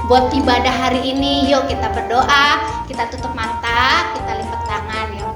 buat ibadah hari ini. Yuk kita berdoa, kita tutup mata, kita lipat tangan yuk.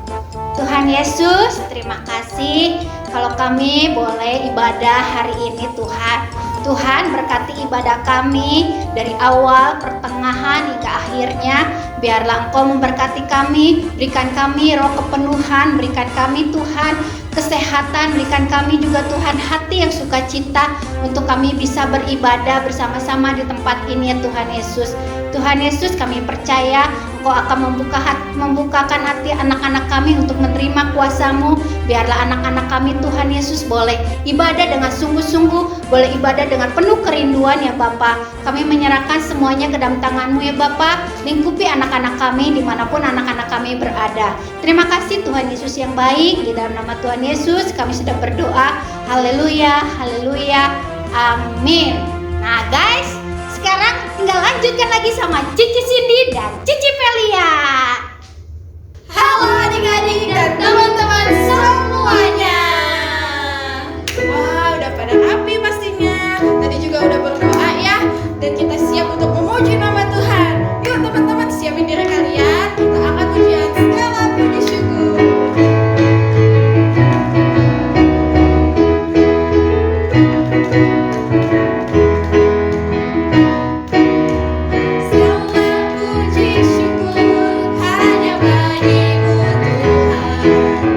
Tuhan Yesus, terima kasih kalau kami boleh ibadah hari ini Tuhan. Tuhan berkati ibadah kami dari awal, pertengahan hingga akhirnya. Biarlah Engkau memberkati kami, berikan kami roh kepenuhan, berikan kami Tuhan kesehatan, berikan kami juga Tuhan hati yang sukacita untuk kami bisa beribadah bersama-sama di tempat ini ya Tuhan Yesus. Tuhan Yesus, kami percaya Engkau akan membukakan hati anak-anak kami untuk menerima kuasa-Mu. Biarlah anak-anak kami Tuhan Yesus boleh ibadah dengan sungguh-sungguh, boleh ibadah dengan penuh kerinduan ya Bapa. Kami menyerahkan semuanya ke dalam tangan-Mu ya Bapa. Lingkupi anak-anak kami dimanapun anak-anak kami berada. Terima kasih Tuhan Yesus yang baik. Di dalam nama Tuhan Yesus kami sudah berdoa. Haleluya, haleluya, amin. Nah guys, sekarang tinggal lanjutkan lagi sama Cici Cindy dan Cici Pelia. Halo adik-adik dan teman-teman semuanya. Wah, udah pada happy pastinya. Tadi juga udah berdoa ya. Dan kita siap untuk memuji nama Tuhan. Yuk teman-teman, siapin diri kalian. Kita akan ujian skala puji syukur. Segala puji syukur hanya bagimu Tuhan.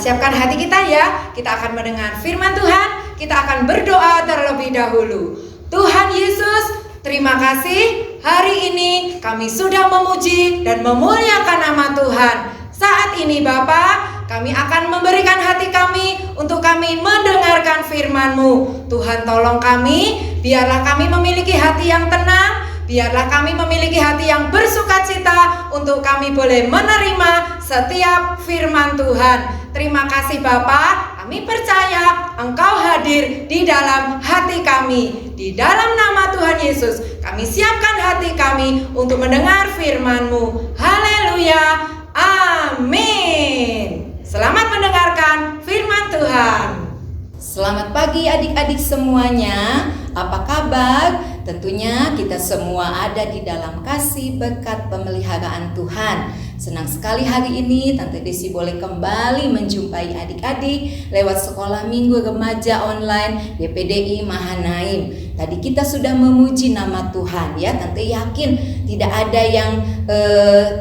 siapkan hati kita ya. Kita akan mendengar firman Tuhan. Kita akan berdoa terlebih dahulu. Tuhan Yesus, terima kasih hari ini kami sudah memuji dan memuliakan nama Tuhan. Saat ini Bapa, kami akan memberikan hati kami untuk kami mendengarkan firman-Mu. Tuhan tolong kami, biarlah kami memiliki hati yang tenang. Biarlah kami memiliki hati yang bersukacita untuk kami boleh menerima setiap firman Tuhan. Terima kasih Bapa, kami percaya Engkau hadir di dalam hati kami. Di dalam nama Tuhan Yesus, kami siapkan hati kami untuk mendengar firman-Mu. Haleluya, amin. Selamat mendengarkan firman Tuhan. Selamat pagi adik-adik semuanya. Apa kabar? Tentunya kita semua ada di dalam kasih berkat pemeliharaan Tuhan. Senang sekali hari ini Tante Desi boleh kembali menjumpai adik-adik lewat sekolah minggu remaja online YPDI Mahanaim. Tadi kita sudah memuji nama Tuhan ya. Tante yakin tidak ada yang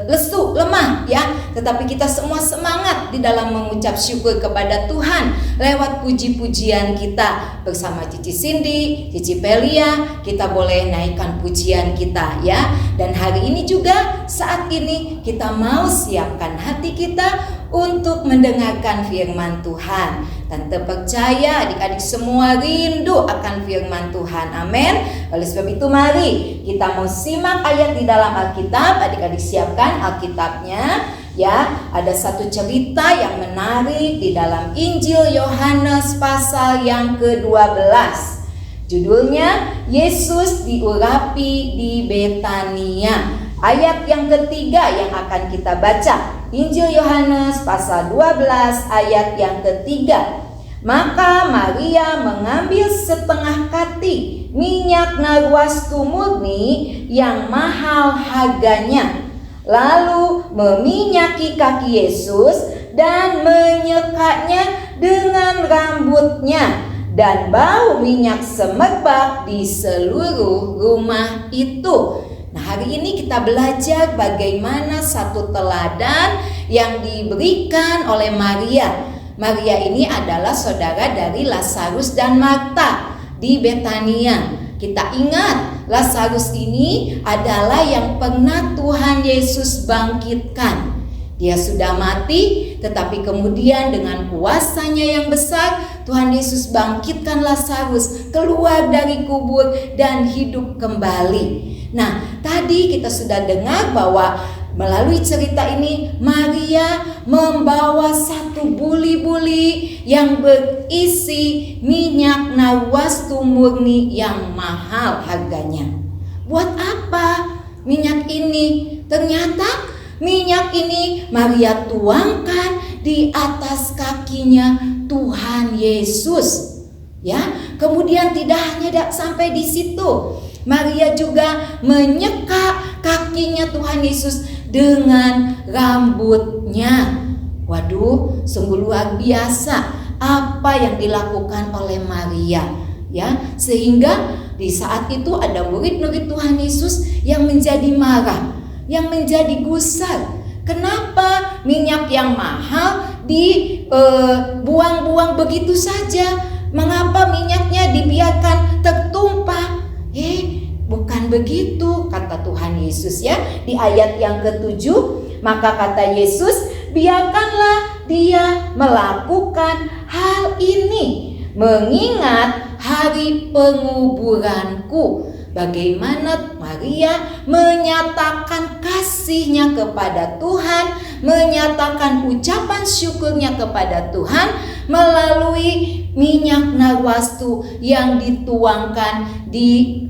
lesu, lemah ya. Tetapi kita semua semangat di dalam mengucap syukur kepada Tuhan lewat puji-pujian kita bersama Cici Cindy, Cici Pelia. Kita boleh naikkan pujian kita ya. Dan hari ini juga saat ini kita mau siapkan hati kita untuk mendengarkan firman Tuhan. Tante percaya adik-adik semua rindu akan firman Tuhan. Amin. Oleh sebab itu mari kita mau simak ayat di dalam Alkitab. Adik-adik siapkan Alkitabnya ya. Ada satu cerita yang menarik di dalam Injil Yohanes pasal yang ke-12. Judulnya Yesus diurapi di Betania. Ayat yang ketiga yang akan kita baca, Injil Yohanes pasal 12 ayat yang ketiga. Maka Maria mengambil setengah kati minyak narwastu murni yang mahal harganya, lalu meminyaki kaki Yesus dan menyekaknya dengan rambutnya, dan bau minyak semerbak di seluruh rumah itu. Nah, hari ini kita belajar bagaimana satu teladan yang diberikan oleh Maria. Maria ini adalah saudara dari Lazarus dan Marta di Betania. Kita ingat, Lazarus ini adalah yang pernah Tuhan Yesus bangkitkan. Dia sudah mati, tetapi kemudian dengan kuasanya yang besar, Tuhan Yesus bangkitkan Lazarus keluar dari kubur dan hidup kembali. Nah, tadi kita sudah dengar bahwa melalui cerita ini Maria membawa satu buli-buli yang berisi minyak narwastu murni yang mahal harganya. Buat apa minyak ini? Ternyata minyak ini Maria tuangkan di atas kakinya Tuhan Yesus. Ya, kemudian tidak hanya sampai di situ. Maria juga menyeka kakinya Tuhan Yesus dengan rambutnya. Waduh, sungguh luar biasa apa yang dilakukan oleh Maria, ya. Sehingga di saat itu ada murid-murid Tuhan Yesus yang menjadi marah, yang menjadi gusar. Kenapa minyak yang mahal dibuang-buang begitu saja? Mengapa minyaknya dibiarkan tertumpah? Bukan begitu, kata Tuhan Yesus ya. Di ayat yang ke-7, maka kata Yesus, biarkanlah dia melakukan hal ini, mengingat hari penguburanku. Bagaimana Maria menyatakan kasihnya kepada Tuhan, menyatakan ucapan syukurnya kepada Tuhan melalui minyak narwastu yang dituangkan di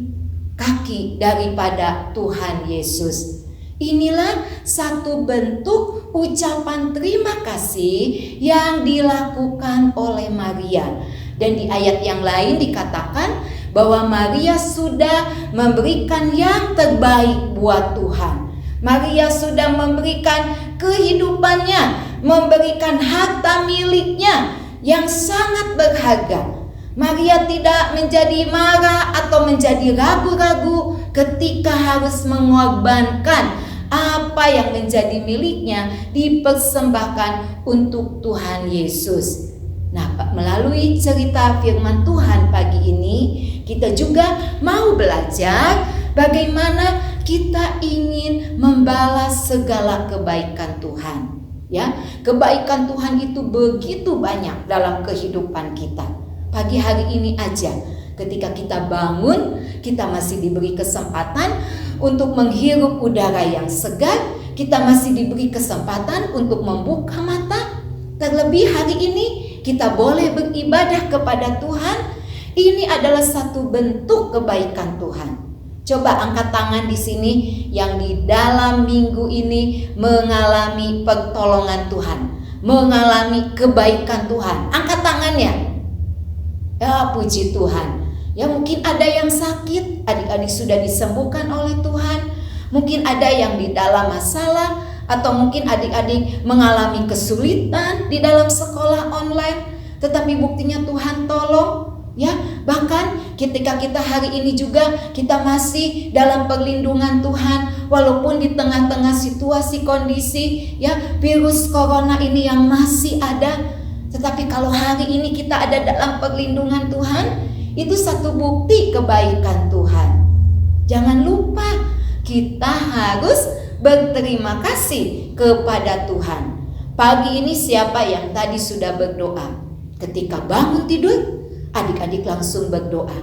kaki daripada Tuhan Yesus. Inilah satu bentuk ucapan terima kasih yang dilakukan oleh Maria. Dan di ayat yang lain dikatakan bahwa Maria sudah memberikan yang terbaik buat Tuhan. Maria sudah memberikan kehidupannya, memberikan harta miliknya yang sangat berharga. Maria tidak menjadi marah atau menjadi ragu-ragu ketika harus mengorbankan apa yang menjadi miliknya dipersembahkan untuk Tuhan Yesus. Nah, melalui cerita firman Tuhan pagi ini, kita juga mau belajar bagaimana kita ingin membalas segala kebaikan Tuhan. Ya, kebaikan Tuhan itu begitu banyak dalam kehidupan kita. Pagi hari ini aja, ketika kita bangun, kita masih diberi kesempatan untuk menghirup udara yang segar, kita masih diberi kesempatan untuk membuka mata. Terlebih hari ini kita boleh beribadah kepada Tuhan. Ini adalah satu bentuk kebaikan Tuhan. Coba angkat tangan di sini yang di dalam minggu ini mengalami pertolongan Tuhan, mengalami kebaikan Tuhan. Angkat tangannya. Ya, puji Tuhan. Ya, mungkin ada yang sakit, adik-adik sudah disembuhkan oleh Tuhan. Mungkin ada yang di dalam masalah, atau mungkin adik-adik mengalami kesulitan di dalam sekolah online, tetapi buktinya Tuhan tolong. Ya, bahkan ketika kita hari ini juga kita masih dalam perlindungan Tuhan, walaupun di tengah-tengah situasi kondisi ya virus corona ini yang masih ada, tetapi kalau hari ini kita ada dalam perlindungan Tuhan, itu satu bukti kebaikan Tuhan. Jangan lupa kita harus berterima kasih kepada Tuhan. Pagi ini siapa yang tadi sudah berdoa? Ketika bangun tidur, adik-adik langsung berdoa.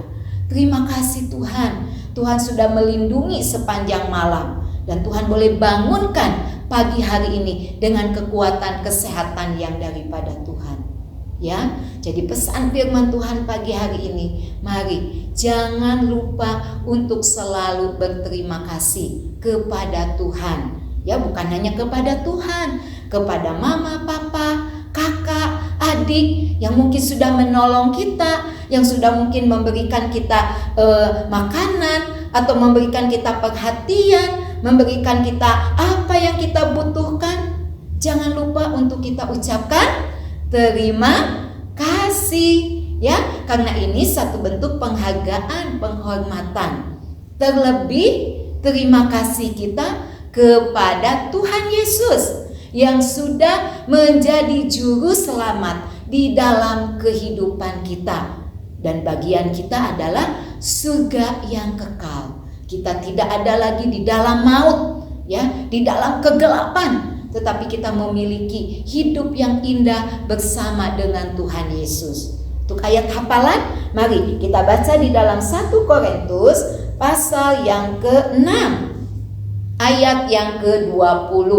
Terima kasih Tuhan. Tuhan sudah melindungi sepanjang malam. Dan Tuhan boleh bangunkan pagi hari ini dengan kekuatan kesehatan yang daripada Tuhan. Ya, jadi pesan firman Tuhan pagi hari ini, mari jangan lupa untuk selalu berterima kasih kepada Tuhan. Ya, bukan hanya kepada Tuhan, kepada mama, papa, kakak, adik yang mungkin sudah menolong kita, yang sudah mungkin memberikan kita makanan atau memberikan kita perhatian, memberikan kita apa yang kita butuhkan. Jangan lupa untuk kita ucapkan terima kasih, ya, karena ini satu bentuk penghargaan, penghormatan. Terlebih terima kasih kita kepada Tuhan Yesus yang sudah menjadi juru selamat di dalam kehidupan kita. Dan bagian kita adalah surga yang kekal. Kita tidak ada lagi di dalam maut, ya, di dalam kegelapan, tetapi kita memiliki hidup yang indah bersama dengan Tuhan Yesus. Untuk ayat hafalan, mari kita baca di dalam 1 Korintus pasal yang ke-6, ayat yang ke-20.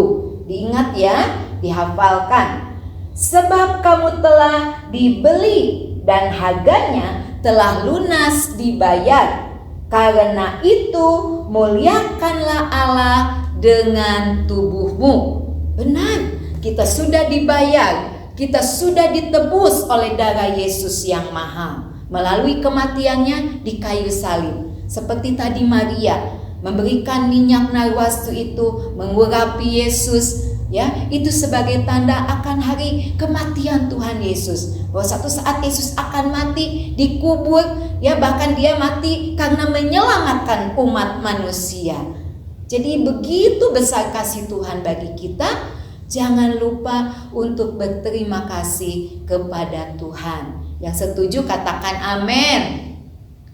Diingat ya, dihafalkan. Sebab kamu telah dibeli dan harganya telah lunas dibayar. Karena itu muliakanlah Allah dengan tubuhmu. Benar, kita sudah dibayar, kita sudah ditebus oleh darah Yesus yang mahal melalui kematiannya di kayu salib. Seperti tadi Maria memberikan minyak narwastu itu mengurapi Yesus, ya, itu sebagai tanda akan hari kematian Tuhan Yesus. Bahwa satu saat Yesus akan mati, dikubur, ya, bahkan dia mati karena menyelamatkan umat manusia. Jadi begitu besar kasih Tuhan bagi kita. Jangan lupa untuk berterima kasih kepada Tuhan. Yang setuju katakan amin.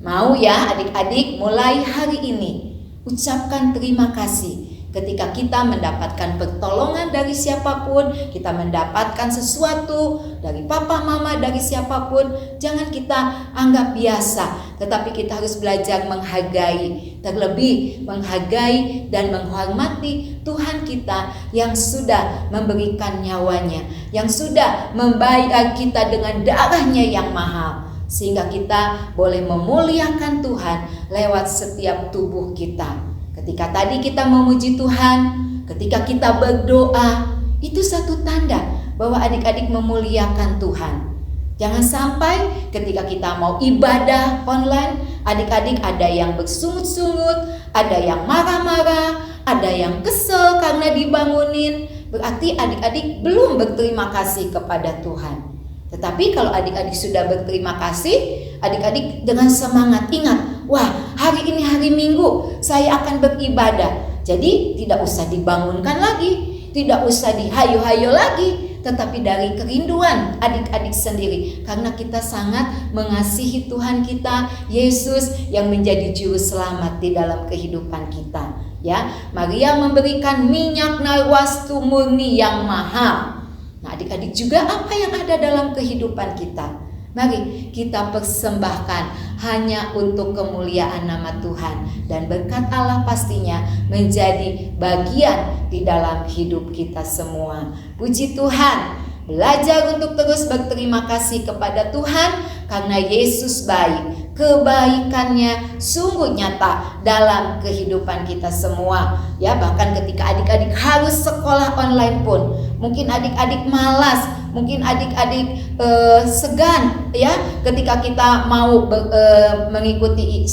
Mau ya adik-adik, mulai hari ini ucapkan terima kasih. Ketika kita mendapatkan pertolongan dari siapapun, kita mendapatkan sesuatu dari papa mama, dari siapapun, jangan kita anggap biasa, tetapi kita harus belajar menghargai, terlebih menghargai dan menghormati Tuhan kita yang sudah memberikan nyawanya, yang sudah membayar kita dengan darahnya yang mahal, sehingga kita boleh memuliakan Tuhan lewat setiap tubuh kita. Ketika tadi kita memuji Tuhan, ketika kita berdoa, itu satu tanda bahwa adik-adik memuliakan Tuhan. Jangan sampai ketika kita mau ibadah online, adik-adik ada yang bersungut-sungut, ada yang marah-marah, ada yang kesel karena dibangunin. Berarti adik-adik belum berterima kasih kepada Tuhan. Tetapi kalau adik-adik sudah berterima kasih, adik-adik dengan semangat ingat, wah, hari ini hari Minggu, saya akan beribadah. Jadi tidak usah dibangunkan lagi, tidak usah dihayu-hayu lagi, tetapi dari kerinduan adik-adik sendiri, karena kita sangat mengasihi Tuhan kita Yesus yang menjadi juru selamat di dalam kehidupan kita. Ya, Maria memberikan minyak narwastu murni yang mahal. Nah, adik-adik juga apa yang ada dalam kehidupan kita? Mari kita persembahkan hanya untuk kemuliaan nama Tuhan, dan berkat Allah pastinya menjadi bagian di dalam hidup kita semua. Puji Tuhan. Belajar untuk terus berterima kasih kepada Tuhan karena Yesus baik. Kebaikannya sungguh nyata dalam kehidupan kita semua. Ya, bahkan ketika adik-adik harus sekolah online pun, mungkin adik-adik malas, mungkin adik-adik segan ya ketika kita mau mengikuti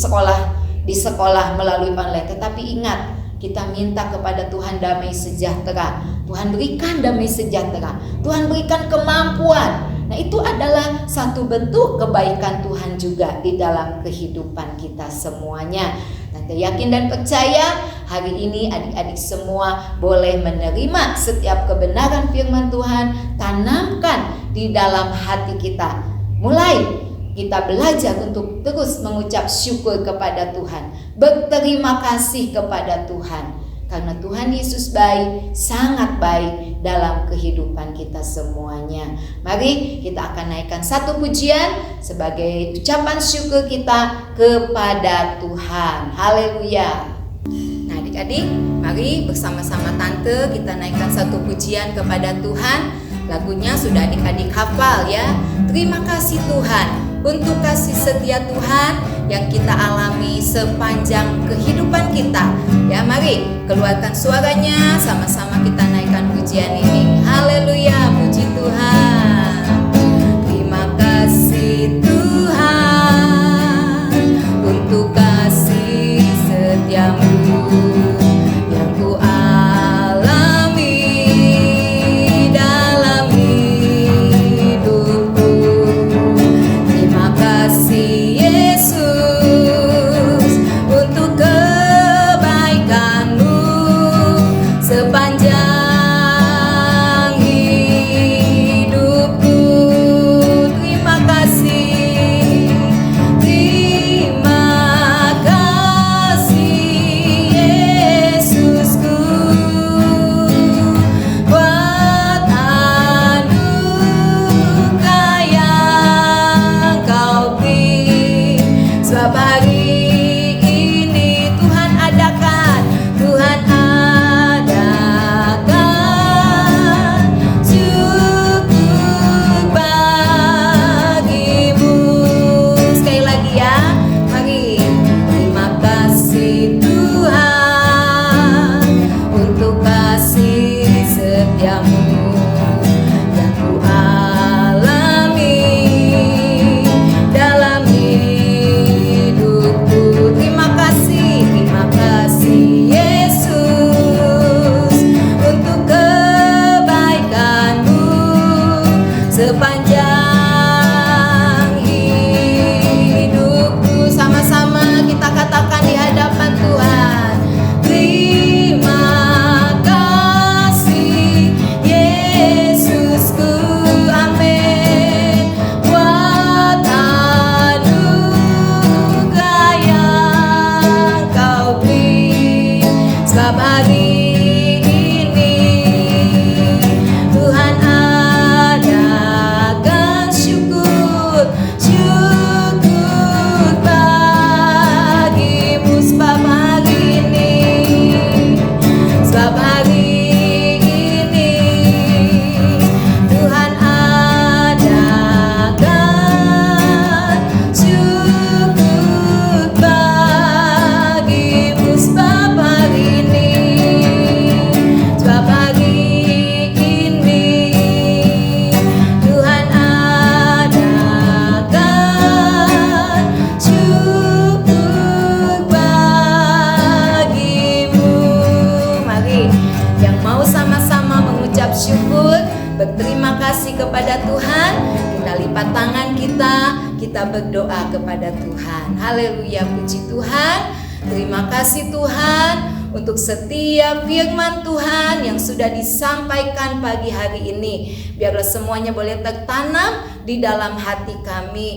di sekolah melalui online. Tetapi ingat, kita minta kepada Tuhan damai sejahtera. Tuhan berikan damai sejahtera. Tuhan berikan kemampuan. Nah, itu adalah satu bentuk kebaikan Tuhan juga di dalam kehidupan kita semuanya. Tante yakin dan percaya hari ini adik-adik semua boleh menerima setiap kebenaran firman Tuhan. Tanamkan di dalam hati kita. Mulai kita belajar untuk terus mengucap syukur kepada Tuhan, berterima kasih kepada Tuhan, karena Tuhan Yesus baik, sangat baik dalam kehidupan kita semuanya. Mari kita akan naikkan satu pujian sebagai ucapan syukur kita kepada Tuhan. Haleluya. Nah, adik-adik, mari bersama-sama Tante kita naikkan satu pujian kepada Tuhan. Lagunya sudah adik-adik hafal ya. Terima kasih Tuhan untuk kasih setia Tuhan yang kita alami sepanjang kehidupan kita. Ya, mari keluarkan suaranya, sama-sama kita naikkan pujian ini. Haleluya, puji Tuhan. Terima kasih Tuhan untuk kasih setiamu yang ku alami dalam hidupku. Terima kasih Yesus untuk kebaikan-Mu sepanjang hidupku. Terima kasih, terima kasih Yesusku buat anugerah yang Kau beri. Sebab hari ini Tuhan adakan syukur bagimu. Sekali lagi ya, mari. Terima kasih Tuhan untuk kasih setiamu yang ku alami dalam hidupku. Terima kasih Yesus untuk kebaikan-Mu sepanjang hidupku. Sama-sama kita katakan di hadapan Tuhan. Terima kasih Yesusku, amin, buat anugerah yang Kau beri. Sebab hari ini Tuhan adakan syukur bagimu. Sebab hari ini Tuhan adakan syukur bagimu. Sebab hari ini Tuhan adakan syukur bagimu. Mari yang mau sama-sama mengucap syukur, berterima kasih kepada Tuhan, kita lipat tangan kita berdoa kepada Tuhan. Haleluya, puji Tuhan. Terima kasih Tuhan untuk setiap firman Tuhan yang sudah disampaikan pagi hari ini. Biarlah semuanya boleh tertanam di dalam hati kami.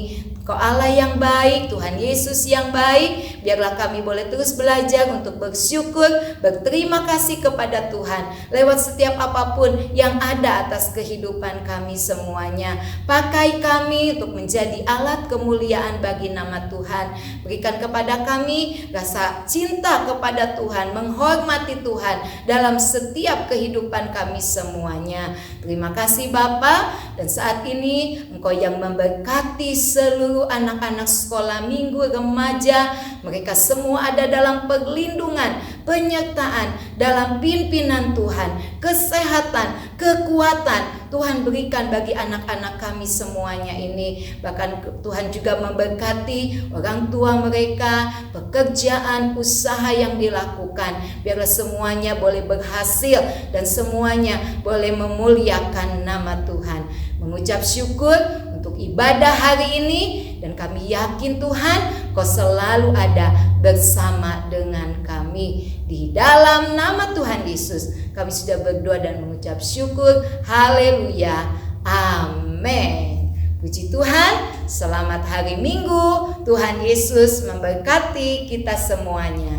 Kau Allah yang baik, Tuhan Yesus yang baik. Biarlah kami boleh terus belajar untuk bersyukur, berterima kasih kepada Tuhan lewat setiap apapun yang ada atas kehidupan kami semuanya. Pakai kami untuk menjadi alat kemuliaan bagi nama Tuhan. Berikan kepada kami rasa cinta kepada Tuhan, menghormati Tuhan dalam setiap kehidupan kami semuanya. Terima kasih Bapa, dan saat ini Engkau yang memberkati seluruh anak-anak sekolah minggu, remaja. Mereka semua ada dalam perlindungan, penyertaan, dalam pimpinan Tuhan, kesehatan, kekuatan Tuhan berikan bagi anak-anak kami semuanya ini. Bahkan Tuhan juga memberkati orang tua mereka, pekerjaan, usaha yang dilakukan. Biarlah semuanya boleh berhasil dan semuanya boleh memuliakan nama Tuhan. Mengucap syukur untuk ibadah hari ini, dan kami yakin Tuhan Kau selalu ada bersama dengan kami. Di dalam nama Tuhan Yesus kami sudah berdoa dan mengucap syukur. Haleluya, amin. Puji Tuhan, selamat hari Minggu. Tuhan Yesus memberkati kita semuanya.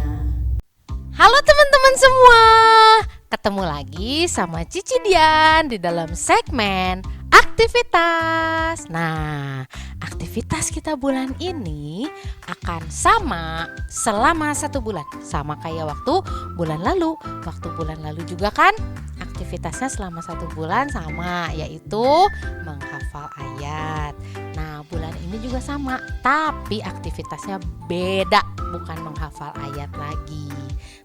Halo teman-teman semua, ketemu lagi sama Cici Dian di dalam segmen aktivitas. Nah, aktivitas kita bulan ini akan sama selama 1 bulan. Sama kayak waktu bulan lalu. Waktu bulan lalu juga kan aktivitasnya selama 1 bulan sama, yaitu menghafal ayat. Nah, bulan ini juga sama, tapi aktivitasnya beda, bukan menghafal ayat lagi.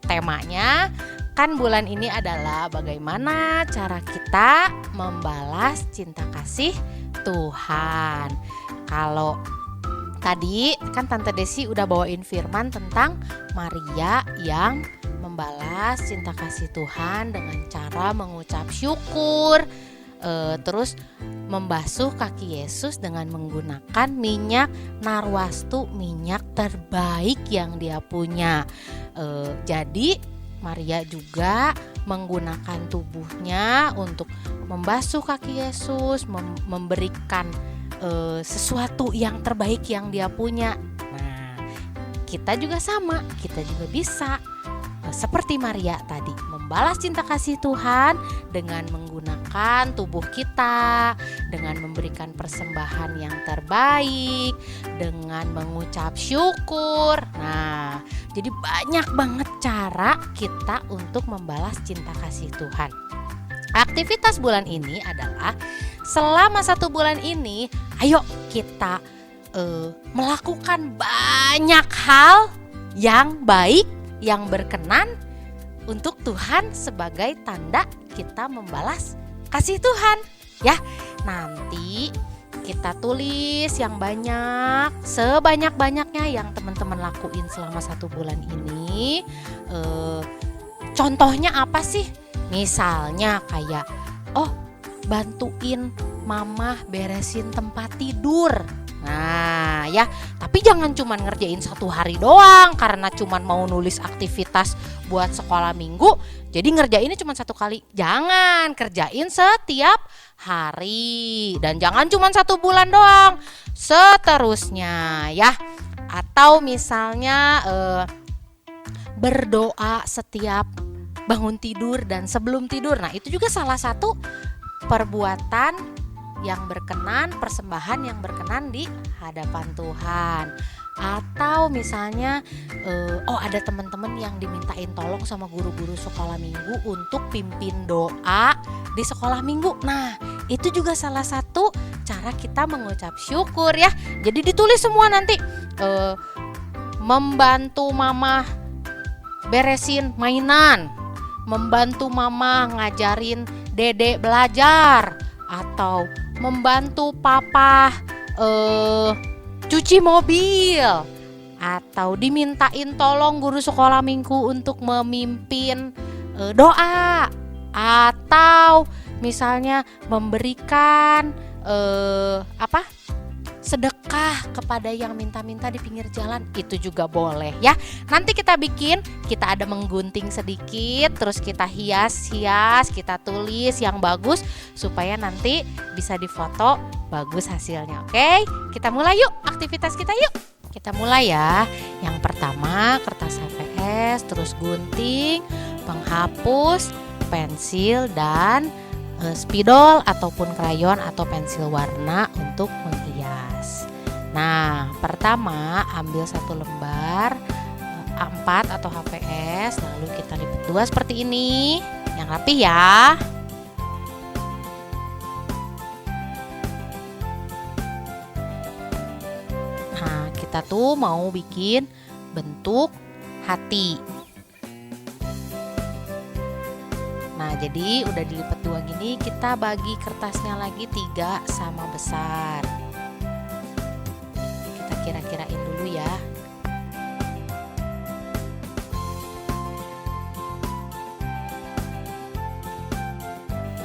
Temanya kan bulan ini adalah bagaimana cara kita membalas cinta kasih Tuhan. Kalau tadi kan Tante Desi udah bawain firman tentang Maria yang membalas cinta kasih Tuhan dengan cara mengucap syukur, terus membasuh kaki Yesus dengan menggunakan minyak narwastu, minyak terbaik yang dia punya. Jadi Maria juga menggunakan tubuhnya untuk membasuh kaki Yesus, memberikan sesuatu yang terbaik yang dia punya. Nah, kita juga sama, kita juga bisa seperti Maria tadi, membalas cinta kasih Tuhan dengan menggunakan tubuh kita, dengan memberikan persembahan yang terbaik, dengan mengucap syukur. Nah, jadi banyak banget cara kita untuk membalas cinta kasih Tuhan. Aktivitas bulan ini adalah selama 1 bulan ini, ayo kita melakukan banyak hal yang baik, yang berkenan untuk Tuhan sebagai tanda kita membalas kasih Tuhan. Ya, nanti kita tulis yang banyak, sebanyak-banyaknya yang teman-teman lakuin selama 1 bulan ini. Contohnya apa sih? Misalnya kayak, bantuin mama beresin tempat tidur. Nah ya, tapi jangan cuma ngerjain 1 hari doang karena cuma mau nulis aktivitas buat sekolah minggu. Jadi ngerjainnya cuma 1 kali. Jangan, kerjain setiap hari. Dan jangan cuma 1 bulan doang, seterusnya ya. Atau misalnya berdoa setiap bangun tidur dan sebelum tidur. Nah itu juga salah satu perbuatan yang berkenan, persembahan yang berkenan di hadapan Tuhan. Atau misalnya ada teman-teman yang dimintain tolong sama guru-guru sekolah minggu untuk pimpin doa di sekolah minggu. Nah itu juga salah satu cara kita mengucap syukur ya. Jadi ditulis semua nanti, membantu mama beresin mainan, membantu mama ngajarin dedek belajar, atau membantu papa cuci mobil, atau dimintain tolong guru sekolah minggu untuk memimpin doa, atau misalnya memberikan sedekah kepada yang minta-minta di pinggir jalan, itu juga boleh ya. Nanti kita ada menggunting sedikit, terus kita hias, kita tulis yang bagus supaya nanti bisa difoto bagus hasilnya. Oke, kita mulai yuk aktivitas kita yuk. Kita mulai ya. Yang pertama kertas HVS, terus gunting, penghapus, pensil dan spidol ataupun krayon atau pensil warna untuk menghias. Nah, pertama ambil satu lembar A4 atau HVS, lalu kita lipat dua seperti ini, yang rapi ya. Nah, kita tuh mau bikin bentuk hati. Nah, jadi udah dilipat dua gini, kita bagi kertasnya lagi 3 sama besar. Kita kira-kirain dulu ya.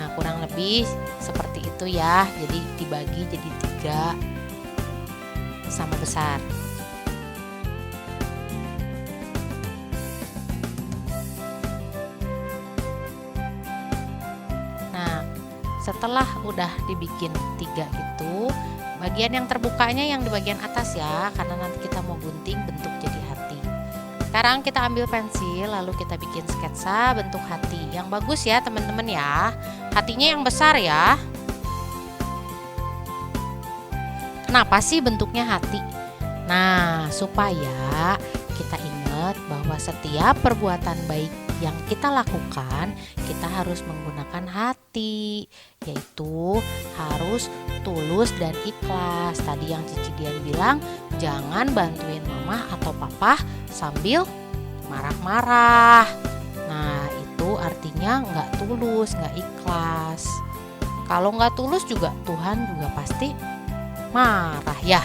Nah, kurang lebih seperti itu ya. Jadi dibagi jadi 3 sama besar. Setelah udah dibikin 3 gitu, bagian yang terbukanya yang di bagian atas ya, karena nanti kita mau gunting bentuk jadi hati. Sekarang kita ambil pensil, lalu kita bikin sketsa bentuk hati yang bagus ya teman-teman ya. Hatinya yang besar ya. Kenapa sih bentuknya hati? Nah, supaya kita ingat bahwa setiap perbuatan baik yang kita lakukan, kita harus menggunakan hati, yaitu harus tulus dan ikhlas. Tadi yang Cici Dian bilang, jangan bantuin mama atau papa sambil marah-marah. Nah, itu artinya nggak tulus, nggak ikhlas. Kalau nggak tulus juga Tuhan juga pasti marah ya.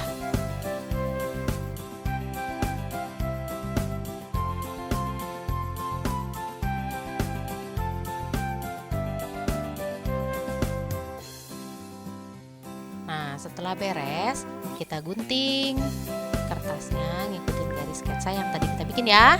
Setelah beres, kita gunting kertasnya ngikutin garis sketsa yang tadi kita bikin ya.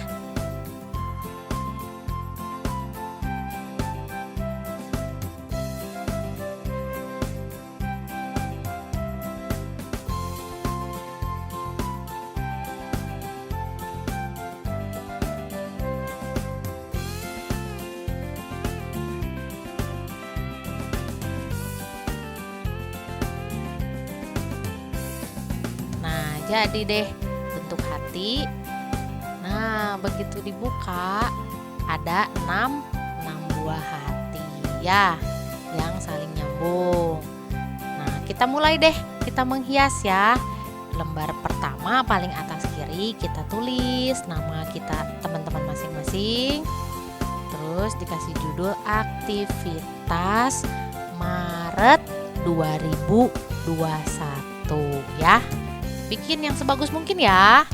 Jadi deh bentuk hati. Nah, begitu dibuka ada 6 buah hati ya yang saling nyambung. Nah, kita mulai deh, kita menghias ya. Lembar pertama paling atas kiri kita tulis nama kita teman-teman masing-masing. Terus dikasih judul aktivitas Maret 2021 ya. Bikin yang sebagus mungkin ya.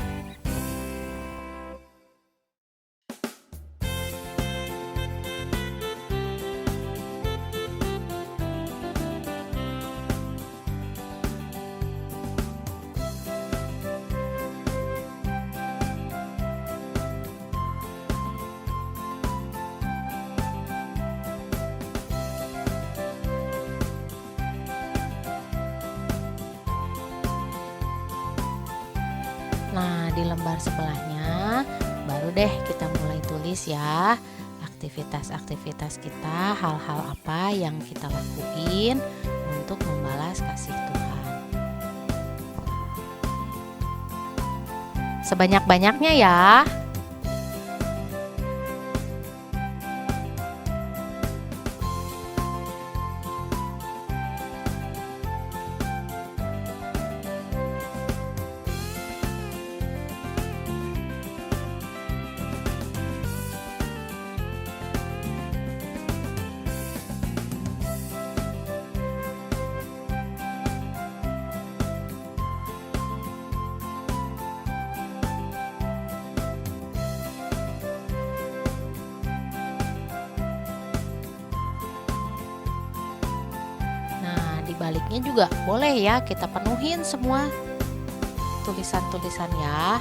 Nah, di lembar sebelahnya baru deh kita mulai tulis ya aktivitas-aktivitas kita, hal-hal apa yang kita lakuin untuk membalas kasih Tuhan. Sebanyak-banyaknya ya. warnanya juga boleh ya, kita penuhin semua tulisan-tulisan ya.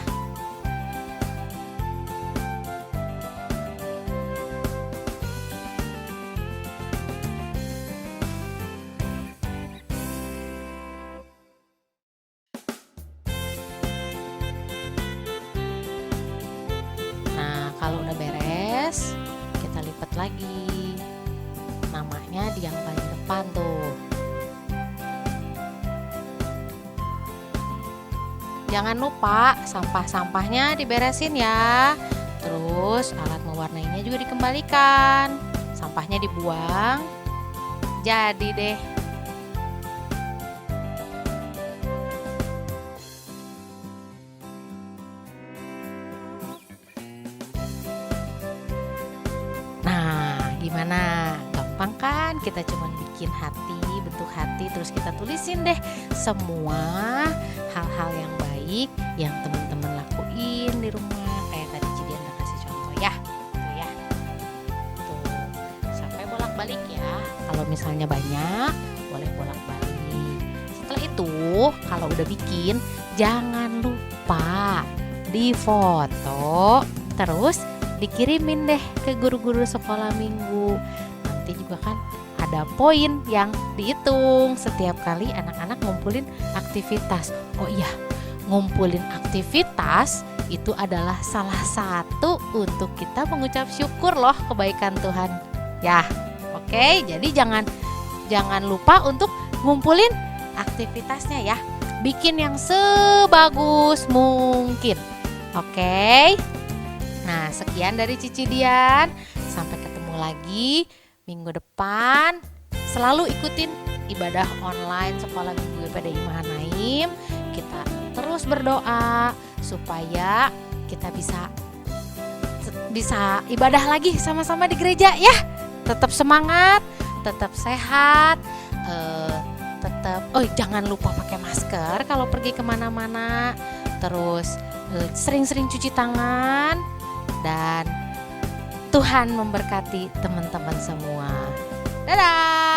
Nah, kalau udah beres, kita lipat lagi. Namanya di yang paling depan tuh. Jangan lupa sampah-sampahnya diberesin ya. Terus alat mewarnainya juga dikembalikan. Sampahnya dibuang. Jadi deh. Nah, gimana? Gampang kan? Kita cuma bikin hati, bentuk hati, terus kita tulisin deh semua hal-hal yang baik yang teman-teman lakuin di rumah. Kayak tadi Cidian udah kasih contoh ya. Tuh ya. Tuh. Sampai bolak-balik ya. Kalau misalnya banyak, boleh bolak-balik. Setelah itu, kalau udah bikin, jangan lupa difoto, terus dikirimin deh ke guru-guru sekolah minggu. Nanti juga kan ada poin yang dihitung setiap kali anak-anak ngumpulin aktivitas. Oh iya, ngumpulin aktivitas itu adalah salah satu untuk kita mengucap syukur loh kebaikan Tuhan. Ya, oke. Jadi jangan lupa untuk ngumpulin aktivitasnya ya. Bikin yang sebagus mungkin. Oke. Nah, sekian dari Cici Dian. Sampai ketemu lagi minggu depan. Selalu ikutin ibadah online Sekolah Minggu IPDI Mahanaim. Kita terus berdoa supaya kita bisa ibadah lagi sama-sama di gereja ya. Tetap semangat, tetap sehat, jangan lupa pakai masker kalau pergi kemana-mana. Terus sering-sering cuci tangan. Dan Tuhan memberkati teman-teman semua. Dadah!